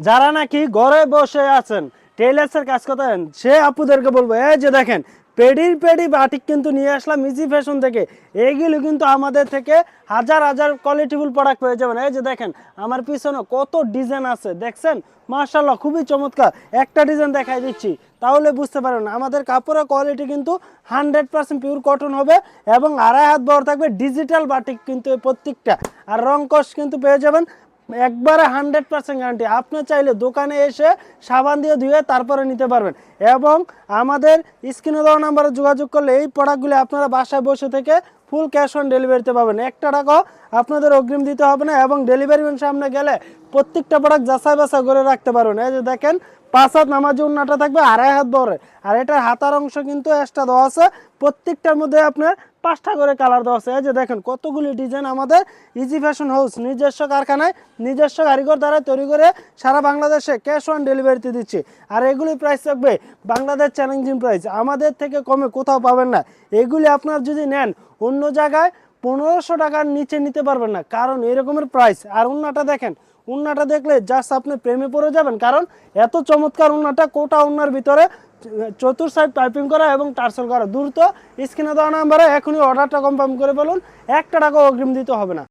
যারা নাকি ঘরে বসে আছেন টেইলার্সের কাজ করতেন সে আপুদেরকে বলবো, এই যে দেখেন পেডির পেডি বাটিক কিন্তু নিয়ে আসলাম ইজি ফ্যাশন থেকে। এইগুলো কিন্তু আমাদের থেকে হাজার হাজার কোয়ালিটিফুল প্রোডাক্ট পেয়ে যাবেন। এই যে দেখেন আমার পিছনে কত ডিজাইন আছে দেখছেন, মাশাআল্লাহ খুবই চমৎকার। একটা ডিজাইন দেখাই দিচ্ছি তাহলে বুঝতে পারবেন আমাদের কাপড়ের কোয়ালিটি কিন্তু 100% পিওর কটন হবে এবং আড়াই হাত বড় থাকবে। ডিজিটাল বাটিক কিন্তু এই প্রত্যেকটা। আর রং কস কিন্তু পেয়ে যাবেন একবারে 100% গ্যারান্টি। আপনি চাইলে দোকানে এসে সাবান দিয়ে ধুয়ে তারপরে নিতে পারবেন এবং আমাদের স্ক্রিনে দেওয়া নাম্বারে যোগাযোগ করলে এই প্রোডাক্টগুলি আপনারা বাসায় বসে থেকে ফুল ক্যাশ অন ডেলিভারিতে পাবেন। একটা টাকাও আপনাদের অগ্রিম দিতে হবে না এবং ডেলিভারি ম্যান সামনে গেলে প্রত্যেকটা প্রোডাক্ট যাচাই বাছাই করে রাখতে পারবেন। এই যে দেখেন 5 হাত নামাজি উন্নাটা থাকবে আড়াই হাত বড়, আর এটার হাতার অংশ কিন্তু এক্সট্রা দেওয়া আছে। প্রত্যেকটার মধ্যে আপনার 5টা করে কালার দেওয়া আছে। এই যে দেখেন কতগুলি ডিজাইন আমাদের ইজি ফ্যাশন হাউস নিজস্ব কারখানায় নিজস্ব কারিগর দ্বারা তৈরি করে সারা বাংলাদেশে ক্যাশ অন ডেলিভারিতে দিচ্ছি। আর এগুলি প্রাইস থাকবে বাংলাদেশ চ্যালেঞ্জিং প্রাইস, আমাদের থেকে কমে কোথাও পাবেন না। এগুলি আপনার যদি নেন অন্য জায়গায় 1500 টাকার নিচে নিতে পারবেন না, কারণ এরকমের প্রাইস। আর উন্নাটা দেখেন, উন্নাটা দেখলে জাস্ট আপনি প্রেমে পড়ে যাবেন, কারণ এত চমৎকার উন্নাটা। কোটা উন্নার ভিতরে চতুর সাইড টাইপিং করা এবং টার্সেল করা। দ্রুত স্ক্রিনে দেওয়া নাম্বারে এখনই অর্ডারটা কনফার্ম করে বলুন, একটা টাকা অগ্রিম দিতে হবে না।